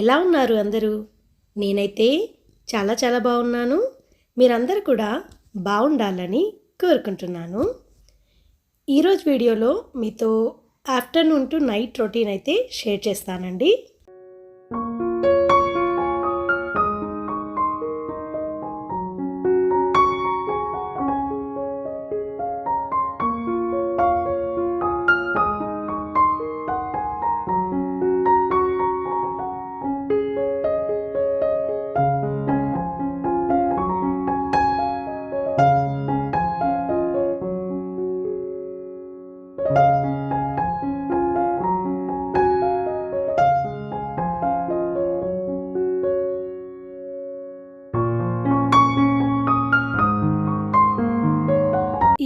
ఎలా ఉన్నారు అందరూ? నేనైతే చాలా చాలా బాగున్నాను. మీరందరూ కూడా బాగుండాలని కోరుకుంటున్నాను. ఈరోజు వీడియోలో మీతో ఆఫ్టర్నూన్ టు నైట్ రొటీన్ అయితే షేర్ చేస్తానండి.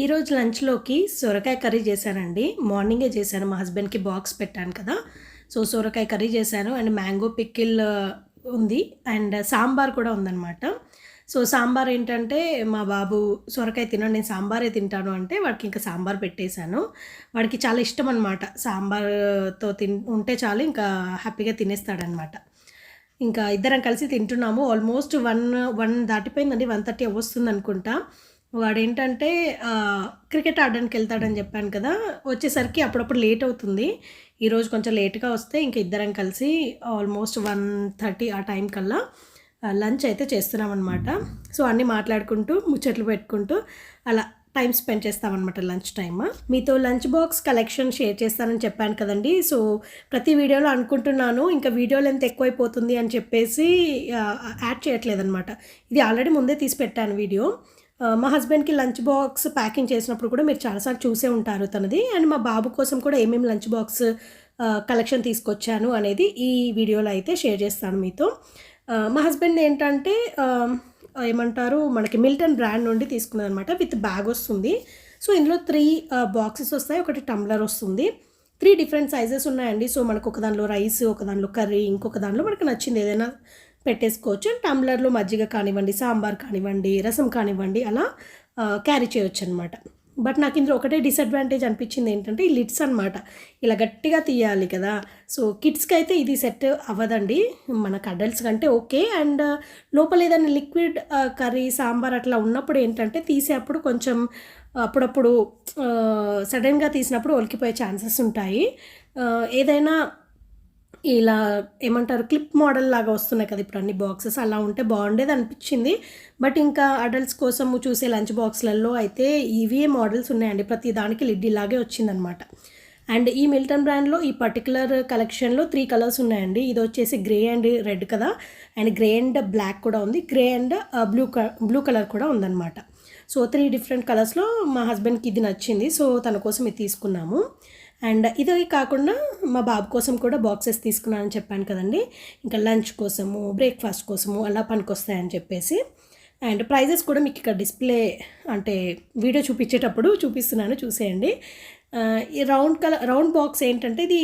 ఈరోజు లంచ్లోకి సొరకాయ కర్రీ చేశానండి. మార్నింగే చేశాను, మా హస్బెండ్కి బాక్స్ పెట్టాను కదా. సో సొరకాయ కర్రీ చేశాను అండ్ మ్యాంగో పికిల్ ఉంది అండ్ సాంబార్ కూడా ఉందన్నమాట. సో సాంబార్ ఏంటంటే మా బాబు సొరకాయ తినను, నేను సాంబారే తింటాను అంటే వాడికి ఇంకా సాంబార్ పెట్టేశాను. వాడికి చాలా ఇష్టం అనమాట, సాంబార్తో ఉంటే చాలు ఇంకా హ్యాపీగా తినేస్తాడనమాట. ఇంకా ఇద్దరం కలిసి తింటున్నాము. ఆల్మోస్ట్ 1 దాటిపోయిందండి, 1:30 వస్తుంది అనుకుంటా. వాడేంటంటే క్రికెట్ ఆడడానికి వెళ్తాడని చెప్పాను కదా, వచ్చేసరికి అప్పుడప్పుడు లేట్ అవుతుంది. ఈరోజు కొంచెం లేట్గా వస్తే ఇంక ఇద్దరం కలిసి ఆల్మోస్ట్ 1:30 ఆ టైం కల్లా లంచ్ అయితే చేస్తున్నాం అనమాట. సో అన్నీ మాట్లాడుకుంటూ ముచ్చట్లు పెట్టుకుంటూ అలా టైం స్పెండ్ చేస్తామన్నమాట లంచ్ టైమ్. మీతో లంచ్ బాక్స్ కలెక్షన్ షేర్ చేస్తానని చెప్పాను కదండి. సో ప్రతి వీడియోలో అనుకుంటున్నాను ఇంకా వీడియో లెంత్ ఎక్కువైపోతుంది అని చెప్పేసి యాడ్ చేయట్లేదు అనమాట. ఇది ఆల్రెడీ ముందే తీసి పెట్టాను వీడియో. మా హస్బెండ్కి లంచ్ బాక్స్ ప్యాకింగ్ చేసినప్పుడు కూడా మీరు చాలాసార్లు చూసే ఉంటారు తనది. అండ్ మా బాబు కోసం కూడా ఏమేమి లంచ్ బాక్స్ కలెక్షన్ తీసుకొచ్చాను అనేది ఈ వీడియోలో అయితే షేర్ చేస్తాను మీతో. మా హస్బెండ్ ఏంటంటే ఏమంటారు, మనకి మిల్టన్ బ్రాండ్ నుండి తీసుకున్నది అనమాట. విత్ బ్యాగ్ వస్తుంది. సో ఇందులో 3 బాక్సెస్ వస్తాయి, ఒకటి టంబ్లర్ వస్తుంది. 3 డిఫరెంట్ సైజెస్ ఉన్నాయండి. సో మనకు ఒక దానిలో రైస్, ఒక దానిలో కర్రీ, ఇంకొక దానిలో మనకు నచ్చింది ఏదైనా పెట్టేసుకోవచ్చు. టంబ్లర్లో మజ్జిగ కానివ్వండి, సాంబార్ కానివ్వండి, రసం కానివ్వండి అలా క్యారీ చేయొచ్చు అనమాట. బట్ నాకు ఇందులో ఒకటే డిసడ్వాంటేజ్ అనిపించింది ఏంటంటే ఈ లిడ్స్ అనమాట, ఇలా గట్టిగా తీయాలి కదా. సో కిడ్స్కి అయితే ఇది సెట్ అవ్వదండి, మనకు అడల్ట్స్ కంటే ఓకే. అండ్ లోపల ఏదైనా లిక్విడ్ కర్రీ, సాంబార్ అట్లా ఉన్నప్పుడు ఏంటంటే తీసేటప్పుడు కొంచెం అప్పుడప్పుడు సడన్గా తీసినప్పుడు ఒలికిపోయే ఛాన్సెస్ ఉంటాయి. ఏదైనా ఇలా ఏమంటారు క్లిప్ మోడల్ లాగా వస్తున్నాయి కదా ఇప్పుడు అన్ని బాక్సెస్, అలా ఉంటే బాగుండేది అనిపించింది. బట్ ఇంకా అడల్ట్స్ కోసము చూసే లంచ్ బాక్స్లలో అయితే ఇవే మోడల్స్ ఉన్నాయండి, ప్రతి దానికి లిడ్ ఇలాగే వచ్చిందనమాట. అండ్ ఈ మిల్టన్ బ్రాండ్లో ఈ పర్టికులర్ కలెక్షన్లో 3 కలర్స్ ఉన్నాయండి. ఇది వచ్చేసి గ్రే అండ్ రెడ్ కదా, అండ్ గ్రే అండ్ బ్లాక్ కూడా ఉంది, గ్రే అండ్ బ్లూ కలర్ కూడా ఉందన్నమాట. సో 3 డిఫరెంట్ కలర్స్లో మా హస్బెండ్కి ఇది నచ్చింది, సో తన కోసం ఇది తీసుకున్నాము. అండ్ ఇది కాకుండా మా బాబు కోసం కూడా బాక్సెస్ తీసుకున్నానని చెప్పాను కదండి. ఇంకా లంచ్ కోసము, బ్రేక్ఫాస్ట్ కోసము అలా పనికొస్తాయని చెప్పేసి. అండ్ ప్రైజెస్ కూడా మీకు ఇక్కడ డిస్ప్లే అంటే వీడియో చూపించేటప్పుడు చూపిస్తున్నాను, చూసేయండి. ఈ రౌండ్ బాక్స్ ఏంటంటే ఇది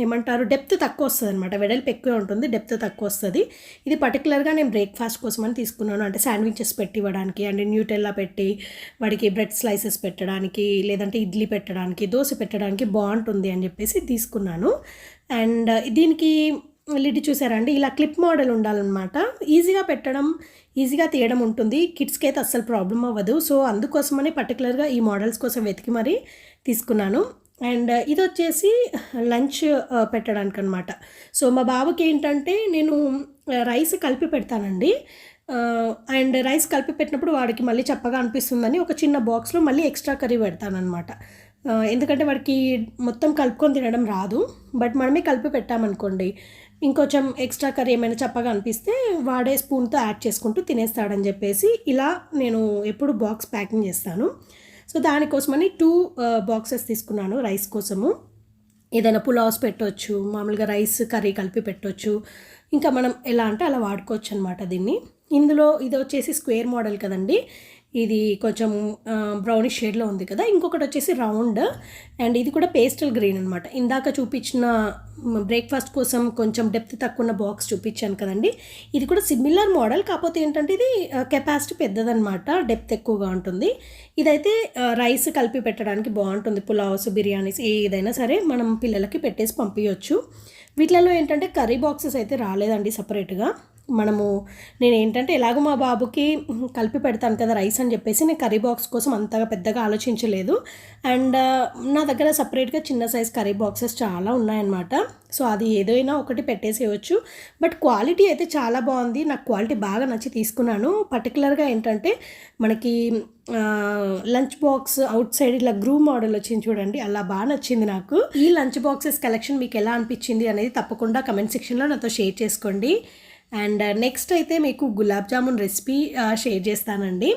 ఏమంటారు డెప్త్ తక్కువ వస్తుంది అనమాట, వెడల్పు ఎక్కువ ఉంటుంది, డెప్త్ తక్కువ వస్తుంది. ఇది పర్టికులర్గా నేను బ్రేక్ఫాస్ట్ కోసం అని తీసుకున్నాను, అంటే శాండ్విచెస్ పెట్టి ఇవ్వడానికి, అండ్ న్యూటెల్లా పెట్టి వాడికి బ్రెడ్ స్లైసెస్ పెట్టడానికి, లేదంటే ఇడ్లీ పెట్టడానికి, దోశ పెట్టడానికి బాగుంటుంది అని చెప్పేసి తీసుకున్నాను. అండ్ దీనికి లిడ్ చూసారండి, ఇలా క్లిప్ మోడల్ ఉండాలన్నమాట, ఈజీగా పెట్టడం, ఈజీగా తీయడం ఉంటుంది. కిడ్స్కి అయితే అస్సలు ప్రాబ్లం అవ్వదు. సో అందుకోసమని పర్టికులర్గా ఈ మోడల్స్ కోసం వెతికి మరీ తీసుకున్నాను. అండ్ ఇది వచ్చేసి లంచ్ పెట్టడానికి అనమాట. సో మా బాబుకి ఏంటంటే నేను రైస్ కలిపి పెడతానండి. అండ్ రైస్ కలిపి పెట్టినప్పుడు వాడికి మళ్ళీ చప్పగా అనిపిస్తుందని ఒక చిన్న బాక్స్లో మళ్ళీ ఎక్స్ట్రా కర్రీ పెడతానమాట. ఎందుకంటే వాడికి మొత్తం కలుపుకొని తినడం రాదు. బట్ మనమే కలిపి పెట్టామనుకోండి, ఇంకొంచెం ఎక్స్ట్రా కర్రీ ఏమైనా చప్పగా అనిపిస్తే వాడే స్పూన్తో యాడ్ చేసుకుంటూ తినేస్తాడని చెప్పేసి ఇలా నేను ఎప్పుడు బాక్స్ ప్యాకింగ్ చేస్తాను. సో దానికోసమని 2 బాక్సెస్ తీసుకున్నాను రైస్ కోసము. ఏదైనా పులావ్స్ పెట్టవచ్చు, మామూలుగా రైస్ కర్రీ కలిపి పెట్టవచ్చు, ఇంకా మనం ఎలా అంటే అలా వాడుకోవచ్చు అనమాట దీన్ని. ఇందులో ఇది వచ్చేసి స్క్వేర్ మోడల్ కదండి, ఇది కొంచెం బ్రౌనిష్ షేడ్లో ఉంది కదా. ఇంకొకటి వచ్చేసి రౌండ్, అండ్ ఇది కూడా పేస్టల్ గ్రీన్ అనమాట. ఇందాక చూపించిన బ్రేక్ఫాస్ట్ కోసం కొంచెం డెప్త్ తక్కువ ఉన్న బాక్స్ చూపించాను కదండి, ఇది కూడా సిమిలర్ మోడల్, కాకపోతే ఏంటంటే ఇది కెపాసిటీ పెద్దదనమాట, డెప్త్ ఎక్కువగా ఉంటుంది. ఇదైతే రైస్ కలిపి పెట్టడానికి బాగుంటుంది, పులావ్స్, బిర్యానీస్ ఏదైనా సరే మనం పిల్లలకి పెట్టేసి పంపించవచ్చు. వీటిలలో ఏంటంటే కర్రీ బాక్సెస్ అయితే రాలేదండి సపరేట్గా. నేనేంటంటే ఎలాగో మా బాబుకి కలిపి పెడతాను కదా రైస్ అని చెప్పేసి నేను కర్రీ బాక్స్ కోసం అంతగా పెద్దగా ఆలోచించలేదు. అండ్ నా దగ్గర సపరేట్గా చిన్న సైజ్ కర్రీ బాక్సెస్ చాలా ఉన్నాయన్నమాట. సో అది ఏదైనా ఒకటి పెట్టేసేయచ్చు. బట్ క్వాలిటీ అయితే చాలా బాగుంది. నాకు క్వాలిటీ బాగా నచ్చి తీసుకున్నాను. పర్టికులర్గా ఏంటంటే మనకి లంచ్ బాక్స్ అవుట్ సైడ్ ఇలా గ్రూ మోడల్ వచ్చింది చూడండి, అలా బాగా నచ్చింది నాకు. ఈ లంచ్ బాక్సెస్ కలెక్షన్ మీకు ఎలా అనిపించింది అనేది తప్పకుండా కమెంట్ సెక్షన్లో నాతో షేర్ చేసుకోండి. అండ్ నెక్స్ట్ అయితే మీకు గులాబ్ జామున్ రెసిపీ షేర్ చేస్తానండి.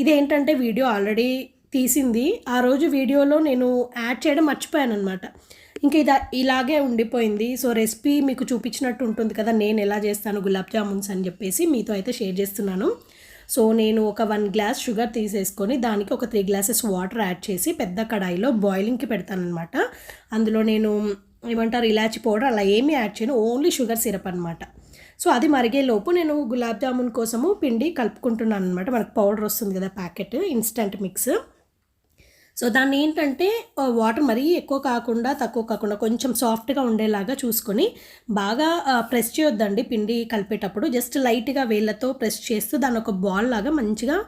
ఇదేంటంటే వీడియో ఆల్రెడీ తీసింది. ఆ రోజు వీడియోలో నేను యాడ్ చేయడం మర్చిపోయాను అనమాట. ఇంకా ఇలాగే ఉండిపోయింది. సో రెసిపీ మీకు చూపించినట్టు ఉంటుంది కదా నేను ఎలా చేస్తాను గులాబ్ జామున్స్ అని చెప్పేసి మీతో అయితే షేర్ చేస్తున్నాను. సో నేను ఒక 1 గ్లాస్ షుగర్ తీసేసుకొని దానికి ఒక 3 గ్లాసెస్ వాటర్ యాడ్ చేసి పెద్ద కడాయిలో బాయిలింగ్కి పెడతానమాట. అందులో నేను ఇలాచి పౌడర్ అలా ఏమీ యాడ్ చేయను, ఓన్లీ షుగర్ సిరప్ అనమాట. సో అది మరిగేలోపు నేను గులాబ్ జామున్ కోసము పిండి కలుపుకుంటున్నాను అనమాట. మనకు పౌడర్ వస్తుంది కదా ప్యాకెట్ ఇన్స్టంట్ మిక్స్. సో దాన్ని ఏంటంటే వాటర్ మరీ ఎక్కువ కాకుండా తక్కువ కాకుండా కొంచెం సాఫ్ట్గా ఉండేలాగా చూసుకొని బాగా ప్రెస్ చేయొద్దండి పిండి కలిపేటప్పుడు. జస్ట్ లైట్గా వేళ్ళతో ప్రెస్ చేస్తూ దాన్ని ఒక బాల్ లాగా మంచిగా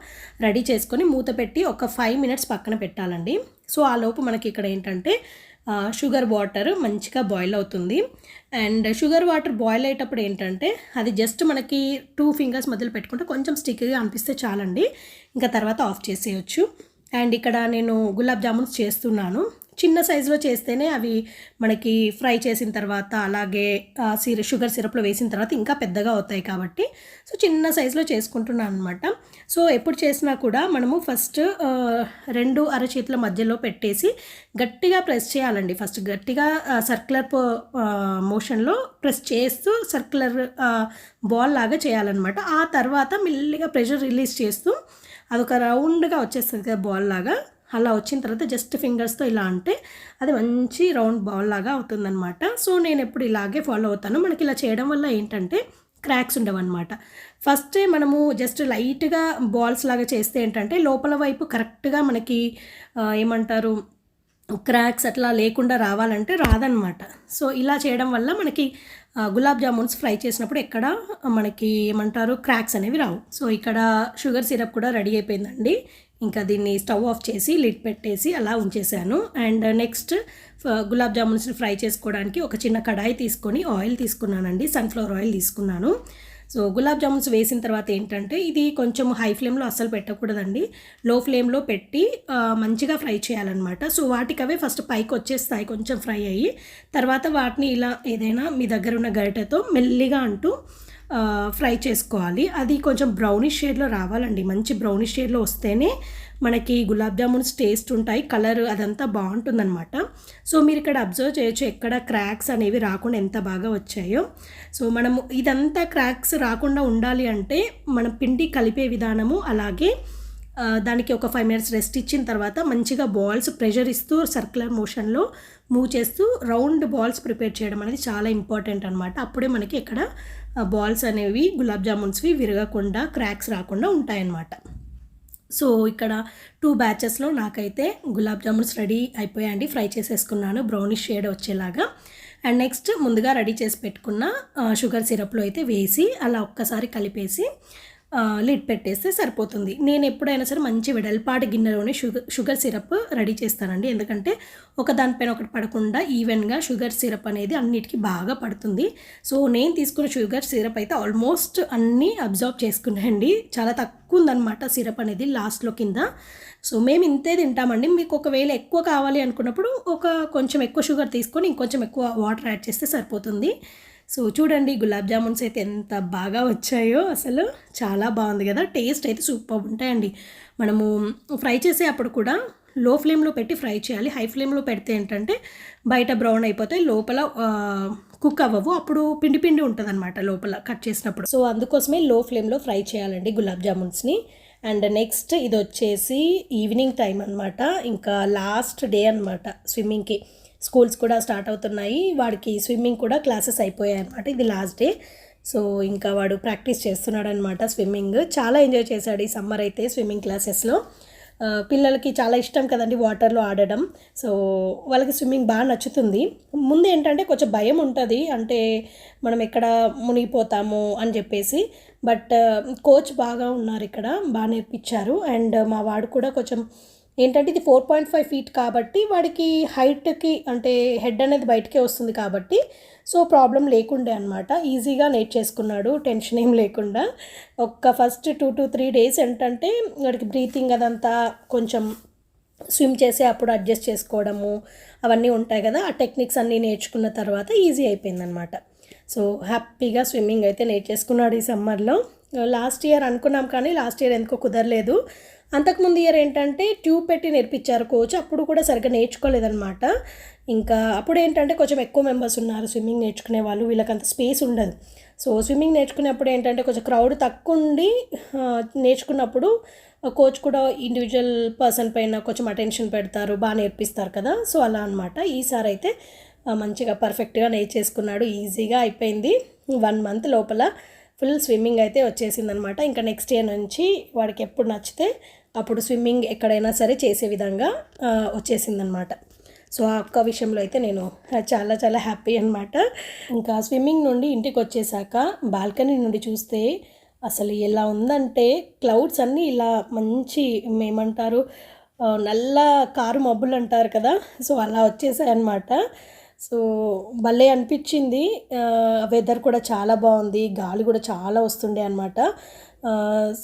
రెడీ చేసుకొని మూత పెట్టి ఒక 5 మినిట్స్ పక్కన పెట్టాలండి. సో ఆ లోపు మనకి ఇక్కడ ఏంటంటే షుగర్ వాటర్ మంచిగా బాయిల్ అవుతుంది. అండ్ షుగర్ వాటర్ బాయిల్ అయ్యేటప్పుడు ఏంటంటే అది జస్ట్ మనకి 2 ఫింగర్స్ మధ్యలో పెట్టుకుంటే కొంచెం స్టిక్గా అనిపిస్తే చాలండి, ఇంకా తర్వాత ఆఫ్ చేసేయచ్చు. అండ్ ఇక్కడ నేను గులాబ్ జామున్స్ చేస్తున్నాను. చిన్న సైజులో చేస్తేనే అవి మనకి ఫ్రై చేసిన తర్వాత అలాగే షుగర్ సిరప్లో వేసిన తర్వాత ఇంకా పెద్దగా అవుతాయి కాబట్టి సో చిన్న సైజులో చేసుకుంటున్నాను అనమాట. సో ఎప్పుడు చేసినా కూడా మనము ఫస్ట్ 2 అరచేతుల మధ్యలో పెట్టేసి గట్టిగా ప్రెస్ చేయాలండి. ఫస్ట్ గట్టిగా సర్క్యులర్ మోషన్లో ప్రెస్ చేస్తూ సర్క్యులర్ బాల్ లాగా చేయాలన్నమాట. ఆ తర్వాత మెల్లిగా ప్రెషర్ రిలీజ్ చేస్తూ అదొక రౌండ్గా వచ్చేస్తుంది కదా బాల్ లాగా. అలా వచ్చిన తర్వాత జస్ట్ ఫింగర్స్తో ఇలా అంటే అది మంచి రౌండ్ బాల్ లాగా అవుతుందన్నమాట. సో నేను ఎప్పుడు ఇలాగే ఫాలో అవుతాను. మనకి ఇలా చేయడం వల్ల ఏంటంటే క్రాక్స్ ఉండవన్నమాట. ఫస్టే మనము జస్ట్ లైట్గా బాల్స్ లాగా చేస్తే ఏంటంటే లోపల వైపు కరెక్ట్గా మనకి క్రాక్స్ అట్లా లేకుండా రావాలంటే రాదనమాట. సో ఇలా చేయడం వల్ల మనకి గులాబ్ జామున్స్ ఫ్రై చేసినప్పుడు ఎక్కడ మనకి క్రాక్స్ అనేవి రావు. సో ఇక్కడ షుగర్ సిరప్ కూడా రెడీ అయిపోయిందండి. ఇంకా దీన్ని స్టవ్ ఆఫ్ చేసి లిడ్ పెట్టేసి అలా ఉంచేసాను. అండ్ నెక్స్ట్ గులాబ్ జామున్స్ని ఫ్రై చేసుకోవడానికి ఒక చిన్న కడాయి తీసుకొని ఆయిల్ తీసుకున్నానండి, సన్ఫ్లవర్ ఆయిల్ తీసుకున్నాను. సో గులాబ్ జామున్స్ వేసిన తర్వాత ఏంటంటే ఇది కొంచెం హై ఫ్లేమ్లో అస్సలు పెట్టకూడదండి, లో ఫ్లేమ్లో పెట్టి మంచిగా ఫ్రై చేయాలన్నమాట. సో వాటికి అవే ఫస్ట్ పైకి వచ్చేస్తాయి కొంచెం ఫ్రై అయ్యి, తర్వాత వాటిని ఇలా ఏదైనా మీ దగ్గర ఉన్న గరిటెతో మెల్లిగా అంటూ ఫ్రై చేసుకోవాలి. అది కొంచెం బ్రౌనిష్ షేడ్లో రావాలండి. మంచి బ్రౌనిష్ షేడ్లో వస్తేనే మనకి గులాబ్ జామున్స్ టేస్ట్ ఉంటాయి, కలర్ అదంతా బాగుంటుందన్నమాట. సో మీరు ఇక్కడ అబ్జర్వ్ చేయొచ్చు ఎక్కడ క్రాక్స్ అనేవి రాకుండా ఎంత బాగా వచ్చాయో. సో మనము ఇదంతా క్రాక్స్ రాకుండా ఉండాలి అంటే మనం పిండి కలిపే విధానము అలాగే దానికి ఒక 5 మినిట్స్ రెస్ట్ ఇచ్చిన తర్వాత మంచిగా బాల్స్ ప్రెషర్ ఇస్తూ సర్క్యులర్ మోషన్లో మూవ్ చేస్తూ రౌండ్ బాల్స్ ప్రిపేర్ చేయడం అనేది చాలా ఇంపార్టెంట్ అనమాట. అప్పుడే మనకి ఇక్కడ బాల్స్ అనేవి గులాబ్ జామున్స్వి విరగకుండా క్రాక్స్ రాకుండా ఉంటాయన్నమాట. సో ఇక్కడ 2 బ్యాచెస్లో నాకైతే గులాబ్ జామున్స్ రెడీ అయిపోయాయండి. ఫ్రై చేసేసుకున్నాను బ్రౌనిష్ షేడ్ వచ్చేలాగా. అండ్ నెక్స్ట్ ముందుగా రెడీ చేసి పెట్టుకున్న షుగర్ సిరప్లో అయితే వేసి అలా ఒక్కసారి కలిపేసి లిడ్ పెట్టేస్తే సరిపోతుంది. నేను ఎప్పుడైనా సరే మంచి వెడల్పాటి గిన్నెలోనే షుగర్ సిరప్ రెడీ చేస్తానండి. ఎందుకంటే ఒక దానిపైన ఒకటి పడకుండా ఈవెన్గా షుగర్ సిరప్ అనేది అన్నిటికీ బాగా పడుతుంది. సో నేను తీసుకున్న షుగర్ సిరప్ అయితే ఆల్మోస్ట్ అన్నీ అబ్జర్వ్ చేసుకున్నాయండి. చాలా తక్కువ ఉందన్నమాట సిరప్ అనేది లాస్ట్లో కింద. సో మేము ఇంతే తింటామండి. మీకు ఒకవేళ ఎక్కువ కావాలి అనుకున్నప్పుడు కొంచెం ఎక్కువ షుగర్ తీసుకొని ఇంకొంచెం ఎక్కువ వాటర్ యాడ్ చేస్తే సరిపోతుంది. సో చూడండి గులాబ్ జామున్స్ అయితే ఎంత బాగా వచ్చాయో, అసలు చాలా బాగుంది కదా. టేస్ట్ అయితే సూపర్ ఉంటాయండి. మనము ఫ్రై చేసే అప్పుడు కూడా లో ఫ్లేమ్లో పెట్టి ఫ్రై చేయాలి. హై ఫ్లేమ్లో పెడితే ఏంటంటే బయట బ్రౌన్ అయిపోతాయి, లోపల కుక్ అవ్వవు, అప్పుడు పిండి పిండి ఉంటుంది అనమాట లోపల కట్ చేసినప్పుడు. సో అందుకోసమే లో ఫ్లేమ్లో ఫ్రై చేయాలండి గులాబ్ జామున్స్ని. అండ్ నెక్స్ట్ ఇది వచ్చేసి ఈవినింగ్ టైం అనమాట, ఇంకా లాస్ట్ డే అనమాట. స్విమ్మింగ్కి స్కూల్స్ కూడా స్టార్ట్ అవుతున్నాయి, వాడికి స్విమ్మింగ్ కూడా క్లాసెస్ అయిపోయాయి అనమాట. ఇది లాస్ట్ డే. సో ఇంకా వాడు ప్రాక్టీస్ చేస్తున్నాడు అనమాట స్విమ్మింగ్. చాలా ఎంజాయ్ చేశాడు ఈ సమ్మర్ అయితే స్విమ్మింగ్ క్లాసెస్లో. పిల్లలకి చాలా ఇష్టం కదండి వాటర్లో ఆడడం. సో వాళ్ళకి స్విమ్మింగ్ బాగా నచ్చుతుంది. ముందు ఏంటంటే కొంచెం భయం ఉంటుంది, అంటే మనం ఎక్కడ మునిగిపోతాము అని చెప్పేసి. బట్ కోచ్ బాగా ఉన్నారు ఇక్కడ, బాగా నేర్పించారు. అండ్ మా వాడు కూడా కొంచెం ఏంటంటే ఇది 4.5 ఫీట్ కాబట్టి వాడికి హైట్కి అంటే హెడ్ అనేది బయటకే వస్తుంది కాబట్టి సో ప్రాబ్లం లేకుండే అనమాట. ఈజీగా నేర్చేసుకున్నాడు టెన్షన్ ఏం లేకుండా. ఫస్ట్ 2 to 3 డేస్ ఏంటంటే వాడికి బ్రీతింగ్ అదంతా కొంచెం స్విమ్ చేసే అప్పుడు అడ్జస్ట్ చేసుకోవడము అవన్నీ ఉంటాయి కదా, ఆ టెక్నిక్స్ అన్నీ నేర్చుకున్న తర్వాత ఈజీ అయిపోయిందనమాట. సో హ్యాపీగా స్విమ్మింగ్ అయితే నేర్చేసుకున్నాడు ఈ సమ్మర్లో. లాస్ట్ ఇయర్ అనుకున్నాం కానీ లాస్ట్ ఇయర్ ఎందుకో కుదరలేదు. అంతకుముందు ఇయర్ ఏంటంటే ట్యూబ్ పెట్టి నేర్పించారు కోచ్, అప్పుడు కూడా సరిగ్గా నేర్చుకోలేదన్నమాట. ఇంకా అప్పుడు ఏంటంటే కొంచెం ఎక్కువ మెంబర్స్ ఉన్నారు స్విమ్మింగ్ నేర్చుకునే వాళ్ళు, వీళ్ళకంత స్పేస్ ఉండదు. సో స్విమ్మింగ్ నేర్చుకునేప్పుడు ఏంటంటే కొంచెం క్రౌడ్ తక్కువ ఉండి నేర్చుకున్నప్పుడు కోచ్ కూడా ఇండివిజువల్ పర్సన్ పైన కొంచెం అటెన్షన్ పెడతారు, బాగా నేర్పిస్తారు కదా. సో అలా అనమాట. ఈసారి అయితే మంచిగా పర్ఫెక్ట్గా నేర్చేసుకున్నాడు, ఈజీగా అయిపోయింది. 1 మంత్ లోపల ఫుల్ స్విమ్మింగ్ అయితే వచ్చేసిందనమాట. ఇంకా నెక్స్ట్ ఇయర్ నుంచి వాడికి ఎప్పుడు నచ్చితే అప్పుడు స్విమ్మింగ్ ఎక్కడైనా సరే చేసే విధంగా వచ్చేసిందనమాట. సో ఆ ఒక్క విషయంలో అయితే నేను చాలా చాలా హ్యాపీ అనమాట. ఇంకా స్విమ్మింగ్ నుండి ఇంటికి వచ్చేసాక బాల్కనీ నుండి చూస్తే అసలు ఎలా ఉందంటే క్లౌడ్స్ అన్నీ ఇలా మంచి ఏమంటారు నల్ల కారు మబ్బులు అంటారు కదా, సో అలా వచ్చేసాయి అన్నమాట. సో భలే అనిపించింది. వెదర్ కూడా చాలా బాగుంది, గాలి కూడా చాలా వస్తుండే అనమాట.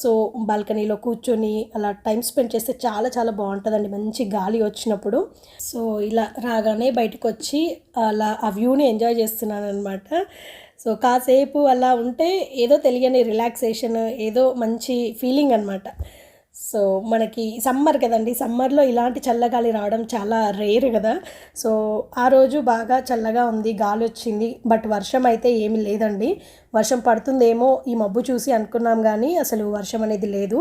సో బాల్కనీలో కూర్చొని అలా టైం స్పెండ్ చేస్తే చాలా చాలా బాగుంటుందండి, మంచి గాలి వచ్చినప్పుడు. సో ఇలా రాగానే బయటకు వచ్చి అలా ఆ వ్యూని ఎంజాయ్ చేస్తున్నాను అనమాట. సో కాసేపు అలా ఉంటే ఏదో తెలియని రిలాక్సేషన్, ఏదో మంచి ఫీలింగ్ అనమాట. సో మనకి సమ్మర్ కదండి, సమ్మర్లో ఇలాంటి చల్లగాలి రావడం చాలా రేర్ కదా. సో ఆ రోజు బాగా చల్లగా ఉంది, గాలి వచ్చింది. బట్ వర్షం అయితే ఏమీ లేదండి. వర్షం పడుతుందేమో ఈ మబ్బు చూసి అనుకున్నాం కానీ అసలు వర్షం అనేది లేదు.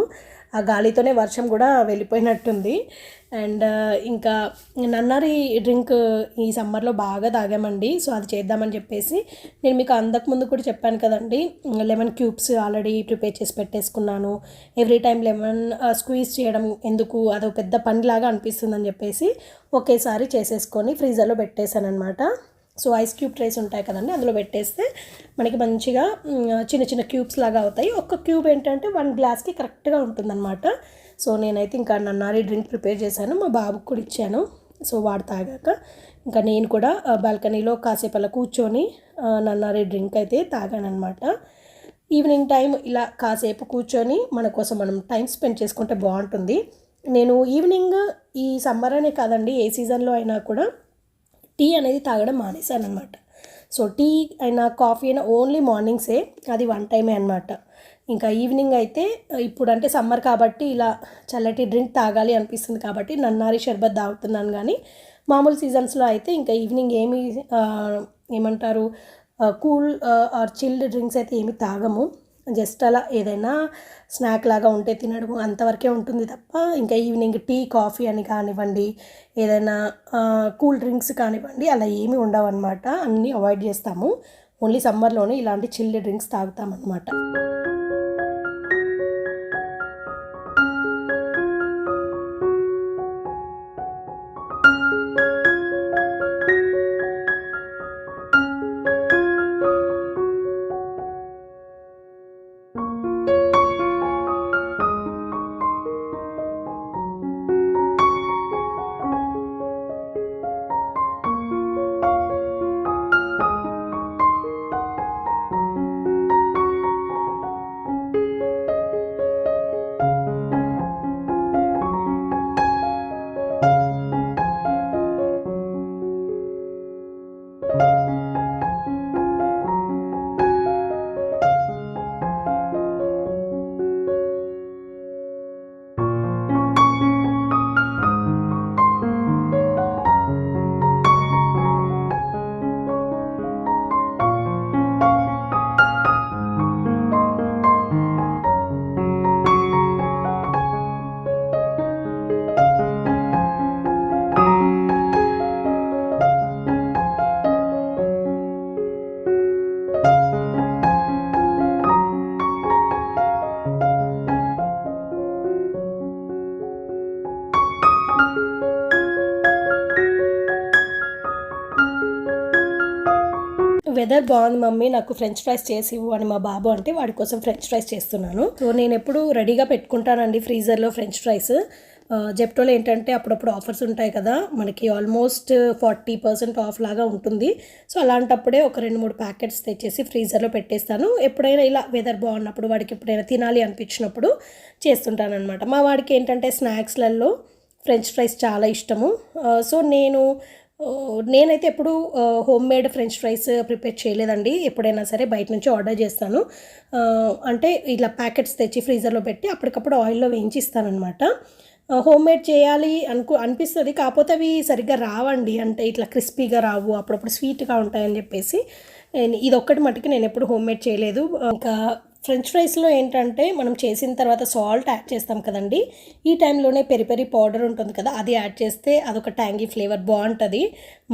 ఆ గాలితోనే వర్షం కూడా వెళ్ళిపోయినట్టుంది. అండ్ ఇంకా నన్నారి డ్రింక్ ఈ సమ్మర్లో బాగా తాగామండి. సో అది చేద్దామని చెప్పేసి నేను మీకు అంతకుముందు కూడా చెప్పాను కదండి, లెమన్ క్యూబ్స్ ఆల్రెడీ ప్రిపేర్ చేసి పెట్టేసుకున్నాను. ఎవ్రీ టైం లెమన్ స్క్వీజ్ చేయడం ఎందుకు, అదో పెద్ద పనిలాగా అనిపిస్తుందని చెప్పేసి ఒకేసారి చేసేసుకొని ఫ్రీజర్లో పెట్టేశాను అనమాట. సో ఐస్ క్యూబ్ ట్రేస్ ఉంటాయి కదండి, అందులో పెట్టేస్తే మనకి మంచిగా చిన్న చిన్న క్యూబ్స్ లాగా అవుతాయి. ఒక్క క్యూబ్ ఏంటంటే 1 గ్లాస్కి కరెక్ట్గా ఉంటుందన్నమాట. సో నేనైతే ఇంకా నన్నారి డ్రింక్ ప్రిపేర్ చేశాను, మా బాబుకి కూడా ఇచ్చాను. సో వాడు తాగాక ఇంకా నేను కూడా బాల్కనీలో కాసేపు అలా కూర్చొని నన్నారి డ్రింక్ అయితే తాగానమాట. ఈవినింగ్ టైం ఇలా కాసేపు కూర్చొని మన కోసం మనం టైం స్పెండ్ చేసుకుంటే బాగుంటుంది. నేను ఈవినింగ్ ఈ సమ్మర్ అనే కాదండి, ఏ సీజన్లో అయినా కూడా టీ అనేది తాగడం మానేశాను అనమాట. సో టీ అయినా కాఫీ అయినా ఓన్లీ మార్నింగ్సే, అది 1 టైమే అనమాట. ఇంకా ఈవినింగ్ అయితే ఇప్పుడు అంటే సమ్మర్ కాబట్టి ఇలా చల్లటి డ్రింక్ తాగాలి అనిపిస్తుంది కాబట్టి నన్నారి షర్బత్ తాగుతున్నాను. కానీ మామూలు సీజన్స్లో అయితే ఇంకా ఈవినింగ్ ఏమంటారు కూల్ ఆర్ చిల్డ్ డ్రింక్స్ అయితే ఏమి తాగము. జస్ట్ అలా ఏదైనా స్నాక్ లాగా ఉంటే తినడం అంతవరకే ఉంటుంది తప్ప ఇంకా ఈవినింగ్ టీ కాఫీ అని కానివ్వండి, ఏదైనా కూల్ డ్రింక్స్ కానివ్వండి అలా ఏమీ ఉండవు అనమాట. అన్నీ అవాయిడ్ చేస్తాము. ఓన్లీ సమ్మర్లోనే ఇలాంటి చిల్డ్ డ్రింక్స్ తాగుతామన్నమాట. వెదర్ బాగుంది మమ్మీ, నాకు ఫ్రెంచ్ ఫ్రైస్ చేసి ఇవ్వు అని మా బాబు అంటే వాడి కోసం ఫ్రెంచ్ ఫ్రైస్ చేస్తున్నాను. సో నేను ఎప్పుడు రెడీగా పెట్టుకుంటానండి ఫ్రీజర్లో ఫ్రెంచ్ ఫ్రైస్. జెప్టోలో ఏంటంటే అప్పుడప్పుడు ఆఫర్స్ ఉంటాయి కదా, మనకి ఆల్మోస్ట్ 40% ఆఫ్ లాగా ఉంటుంది. సో అలాంటప్పుడే ఒక 2-3 ప్యాకెట్స్ తెచ్చేసి ఫ్రీజర్లో పెట్టేస్తాను. ఎప్పుడైనా ఇలా వెదర్ బాగున్నప్పుడు వాడికి ఎప్పుడైనా తినాలి అనిపించినప్పుడు చేస్తుంటానన్నమాట. మా వాడికి ఏంటంటే స్నాక్స్లలో ఫ్రెంచ్ ఫ్రైస్ చాలా ఇష్టము. సో నేనైతే ఎప్పుడు home made French fries prepare చేయలేదండి. ఎప్పుడైనా సరే బయట నుంచి ఆర్డర్ చేస్తాను. అంటే ఇలా ప్యాకెట్స్ తెచ్చి ఫ్రీజర్లో పెట్టి అప్పటికప్పుడు ఆయిల్లో వేయించిస్తానమాట. హోమ్ మేడ్ చేయాలి అనిపిస్తుంది, కాకపోతే అవి సరిగ్గా రావండి. అంటే ఇట్లా క్రిస్పీగా రావు, అప్పుడప్పుడు స్వీట్గా ఉంటాయని చెప్పేసి ఇదొక్కటి మట్టుకు నేను ఎప్పుడు హోమ్ మేడ్ చేయలేదు. ఇంకా ఫ్రెంచ్ ఫ్రైస్లో ఏంటంటే మనం చేసిన తర్వాత సాల్ట్ యాడ్ చేస్తాం కదండి, ఈ టైంలోనే పెరి పౌడర్ ఉంటుంది కదా, అది యాడ్ చేస్తే అదొక ట్యాంగీ ఫ్లేవర్ బాగుంటుంది.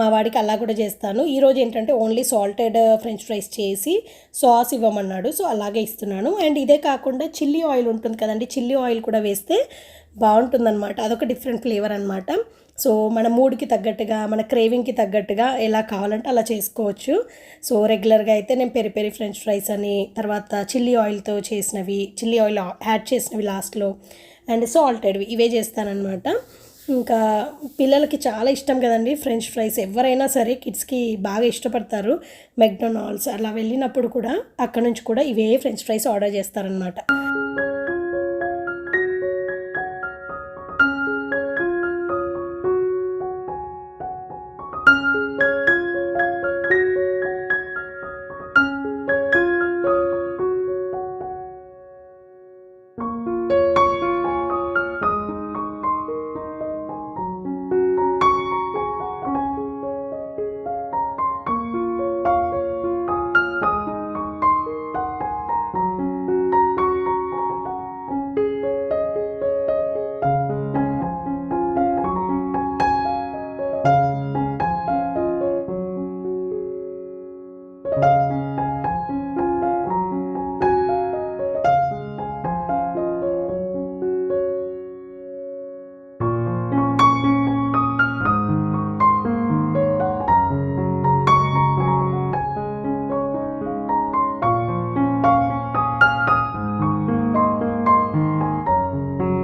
మా వాడికి అలా కూడా చేస్తాను. ఈరోజు ఏంటంటే ఓన్లీ సాల్టెడ్ ఫ్రెంచ్ ఫ్రైస్ చేసి సాస్ ఇవ్వమన్నాడు, సో అలాగే ఇస్తున్నాను. అండ్ ఇదే కాకుండా చిల్లీ ఆయిల్ ఉంటుంది కదండి, చిల్లీ ఆయిల్ కూడా వేస్తే బాగుంటుందన్నమాట. అదొక డిఫరెంట్ ఫ్లేవర్ అనమాట. సో మన మూడ్కి తగ్గట్టుగా, మన క్రేవింగ్కి తగ్గట్టుగా ఎలా కావాలంటే అలా చేసుకోవచ్చు. సో రెగ్యులర్గా అయితే నేను పెరి ఫ్రెంచ్ ఫ్రైస్ అని, తర్వాత చిల్లీ ఆయిల్తో చేసినవి, చిల్లీ ఆయిల్ యాడ్ చేసినవి లాస్ట్లో, అండ్ సాల్టెడ్వి ఇవే చేస్తానన్నమాట. ఇంకా పిల్లలకి చాలా ఇష్టం కదండి ఫ్రెంచ్ ఫ్రైస్, ఎవరైనా సరే కిడ్స్కి బాగా ఇష్టపడతారు. మెక్డొనాల్డ్స్ అలా వెళ్ళినప్పుడు కూడా అక్కడ నుంచి కూడా ఇవే ఫ్రెంచ్ ఫ్రైస్ ఆర్డర్ చేస్తారనమాట.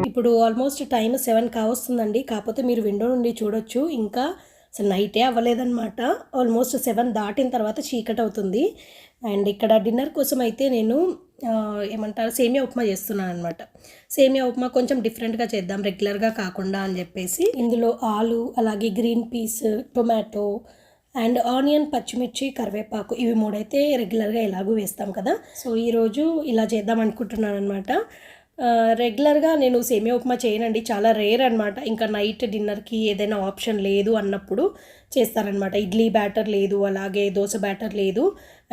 ఇప్పుడు ఆల్మోస్ట్ టైం 7 కావస్తుందండి. కాకపోతే మీరు విండో నుండి చూడొచ్చు, ఇంకా అసలు నైటే అవ్వలేదన్నమాట. ఆల్మోస్ట్ 7 దాటిన తర్వాత చీకటి అవుతుంది. అండ్ ఇక్కడ డిన్నర్ కోసం అయితే నేను ఏమంటారు సేమియా ఉప్మా చేస్తున్నాను అనమాట. సేమియా ఉప్మా కొంచెం డిఫరెంట్గా చేద్దాం రెగ్యులర్గా కాకుండా అని చెప్పేసి ఇందులో ఆలు, అలాగే green peas, tomato and onion, పచ్చిమిర్చి, కరివేపాకు ఇవి 3 అయితే రెగ్యులర్గా ఎలాగూ వేస్తాం కదా. సో ఈరోజు ఇలా చేద్దాం అనుకుంటున్నాను అనమాట. రెగ్యులర్గా నేను సేమియా ఉప్మా చేయనండి, చాలా రేర్ అనమాట. ఇంకా నైట్ డిన్నర్కి ఏదైనా ఆప్షన్ లేదు అన్నప్పుడు చేస్తారనమాట. ఇడ్లీ బ్యాటర్ లేదు, అలాగే దోశ బ్యాటర్ లేదు,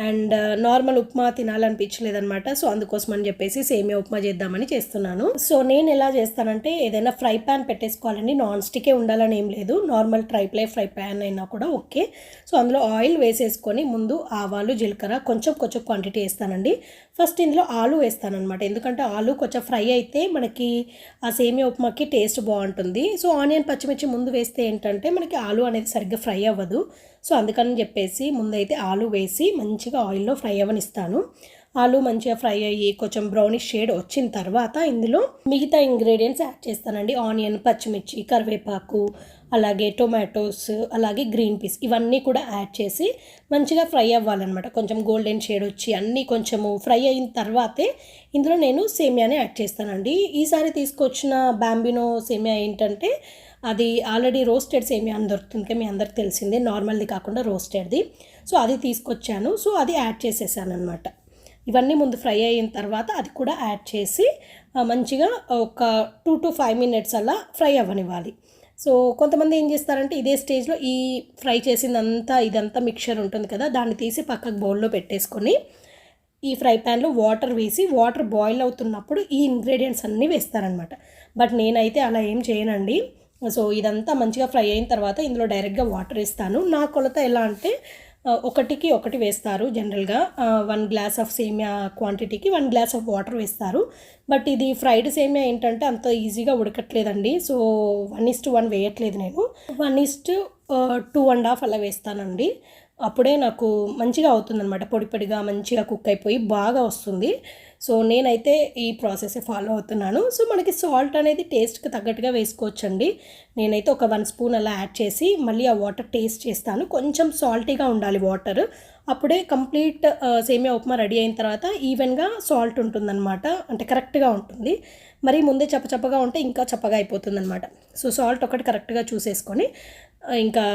అండ్ నార్మల్ ఉప్మా తినాలనిపించలేదనమాట. సో అందుకోసం అని చెప్పేసి సేమియా ఉప్మా చేద్దామని చేస్తున్నాను. సో నేను ఎలా చేస్తానంటే ఏదైనా ఫ్రై ప్యాన్ పెట్టేసుకోవాలండి, నాన్ స్టికే ఉండాలని ఏం లేదు, నార్మల్ ఫ్రై ప్యాన్ అయినా కూడా ఓకే. సో అందులో ఆయిల్ వేసేసుకొని ముందు ఆవాలు, జీలకర్ర కొంచెం క్వాంటిటీ వేస్తానండి. ఫస్ట్ ఇందులో ఆలు వేస్తానమాట, ఎందుకంటే ఆలు కొంచెం ఫ్రై అయితే మనకి ఆ సేమియా ఉప్మాకి టేస్ట్ బాగుంటుంది. సో ఆనియన్, పచ్చిమిర్చి ముందు వేస్తే ఏంటంటే మనకి ఆలు అనేది సరిగ్గా ఫ్రై అవ్వదు. సో అందుకని చెప్పేసి ముందైతే ఆలు వేసి మంచిగా ఆయిల్లో ఫ్రై అవ్వనిస్తాను. ఆలు మంచిగా ఫ్రై అయ్యి కొంచెం బ్రౌనిష్ షేడ్ వచ్చిన తర్వాత ఇందులో మిగతా ఇంగ్రీడియంట్స్ యాడ్ చేస్తానండి. ఆనియన్, పచ్చిమిర్చి, కరివేపాకు, అలాగే టొమాటోస్, అలాగే గ్రీన్ పీస్ ఇవన్నీ కూడా యాడ్ చేసి మంచిగా ఫ్రై అవ్వాలన్నమాట. కొంచెం గోల్డెన్ షేడ్ వచ్చి అన్నీ కొంచెము ఫ్రై అయిన తర్వాతే ఇందులో నేను సేమియాని యాడ్ చేస్తానండి. ఈసారి తీసుకొచ్చిన బాంబినో సేమియా ఏంటంటే అది ఆల్రెడీ రోస్టెడ్ సేమియా అని దొరుకుతుంది, మీ అందరికి తెలిసిందే, నార్మల్ది కాకుండా రోస్టెడ్ది. సో అది తీసుకొచ్చాను. సో అది యాడ్ చేసేసాను అనమాట. ఇవన్నీ ముందు ఫ్రై అయిన తర్వాత అది కూడా యాడ్ చేసి మంచిగా ఒక 2 to 5 minutes అలా ఫ్రై అవ్వనివ్వాలి. సో కొంతమంది ఏం చేస్తారంటే ఇదే స్టేజ్లో ఈ ఫ్రై చేసిందంతా ఇదంతా మిక్చర్ ఉంటుంది కదా, దాన్ని తీసి పక్కకు బౌల్లో పెట్టేసుకొని ఈ ఫ్రై ప్యాన్లో వాటర్ వేసి వాటర్ బాయిల్ అవుతున్నప్పుడు ఈ ఇంగ్రీడియంట్స్ అన్నీ వేస్తారనమాట. బట్ నేనైతే అలా ఏం చేయనండి. సో ఇదంతా మంచిగా ఫ్రై అయిన తర్వాత ఇందులో డైరెక్ట్గా వాటర్ ఇస్తాను. నా కొలత ఎలా అంటే ఒకటికి ఒకటి వేస్తారు జనరల్గా. 1 గ్లాస్ ఆఫ్ సేమియా క్వాంటిటీకి 1 గ్లాస్ ఆఫ్ వాటర్ వేస్తారు. బట్ ఇది ఫ్రైడ్ సేమియా ఏంటంటే అంత ఈజీగా ఉడకట్లేదండి. సో 1:1 వేయట్లేదు నేను. 1:2 అండ్ హాఫ్ అలా వేస్తానండి. అప్పుడే నాకు మంచిగా అవుతుందనమాట. పొడి పొడిగా మంచిగా కుక్ అయిపోయి బాగా వస్తుంది. సో నేనైతే ఈ ప్రాసెసే ఫాలో అవుతున్నాను. సో మనకి సాల్ట్ అనేది టేస్ట్కి తగ్గట్టుగా వేసుకోవచ్చండి. నేనైతే ఒక 1 స్పూన్ అలా యాడ్ చేసి మళ్ళీ ఆ వాటర్ టేస్ట్ చేస్తాను. కొంచెం సాల్టీగా ఉండాలి వాటర్. అప్పుడే కంప్లీట్ సేమియా ఉప్మా రెడీ అయిన తర్వాత ఈవెన్గా సాల్ట్ ఉంటుందన్నమాట. అంటే కరెక్ట్గా ఉంటుంది. మరి ముందే చప్పచప్పగా ఉంటే ఇంకా చప్పగా అయిపోతుందన్నమాట. సో సాల్ట్ ఒకటి కరెక్ట్గా చూసేసుకొని ఇంకా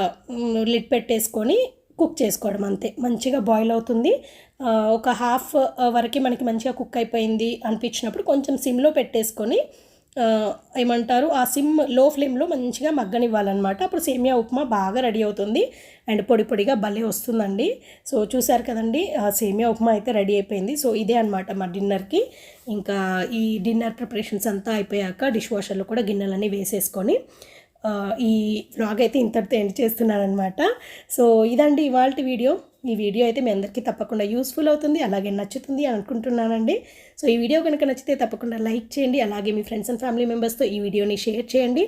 లిడ్ పెట్టేసుకొని కుక్ చేసుకోవడం అంతే. మంచిగా బాయిల్ అవుతుంది. ఒక హాఫ్ వరకు మనకి మంచిగా కుక్ అయిపోయింది అనిపించినప్పుడు కొంచెం సిమ్లో పెట్టేసుకొని ఏమంటారు ఆ సిమ్ లో ఫ్లేమ్లో మంచిగా మగ్గనివ్వాలన్నమాట. అప్పుడు సేమియా ఉప్మా బాగా రెడీ అవుతుంది అండ్ పొడి పొడిగా భలే వస్తుందండి. సో చూసారు కదండి, సేమియా ఉప్మా అయితే రెడీ అయిపోయింది. సో ఇదే అనమాట మా డిన్నర్కి. ఇంకా ఈ డిన్నర్ ప్రిపరేషన్స్ అంతా అయిపోయాక డిష్ వాషర్లో కూడా గిన్నెలన్నీ వేసేసుకొని ఈ వ్లాగ్ అయితే ఇంతటితో ఎండ్ చేస్తున్నానమాట. సో ఇదండి ఇవాల్టి వీడియో. ఈ వీడియో అయితే మీ అందరికీ తప్పకుండా యూస్ఫుల్ అవుతుంది, అలాగే నచ్చుతుంది అని అనుకుంటున్నానండి. సో ఈ వీడియో కనుక నచ్చితే తప్పకుండా లైక్ చేయండి, అలాగే మీ ఫ్రెండ్స్ అండ్ ఫ్యామిలీ మెంబర్స్తో ఈ వీడియోని షేర్ చేయండి.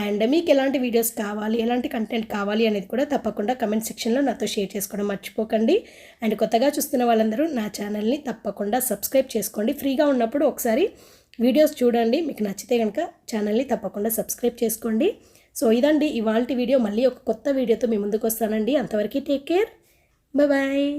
అండ్ మీకు ఎలాంటి వీడియోస్ కావాలి, ఎలాంటి కంటెంట్ కావాలి అనేది కూడా తప్పకుండా కమెంట్ సెక్షన్లో నాతో షేర్ చేసుకోవడం మర్చిపోకండి. అండ్ కొత్తగా చూస్తున్న వాళ్ళందరూ నా ఛానల్ని తప్పకుండా సబ్స్క్రైబ్ చేసుకోండి. ఫ్రీగా ఉన్నప్పుడు ఒకసారి వీడియోస్ చూడండి. మీకు నచ్చితే కనుక ఛానల్ని తప్పకుండా సబ్స్క్రైబ్ చేసుకోండి. సో ఇదండి ఇవాల్టి వీడియో. మళ్ళీ ఒక కొత్త వీడియోతో మీ ముందుకు వస్తానండి. అంతవరకు టేక్ కేర్, బాయ్.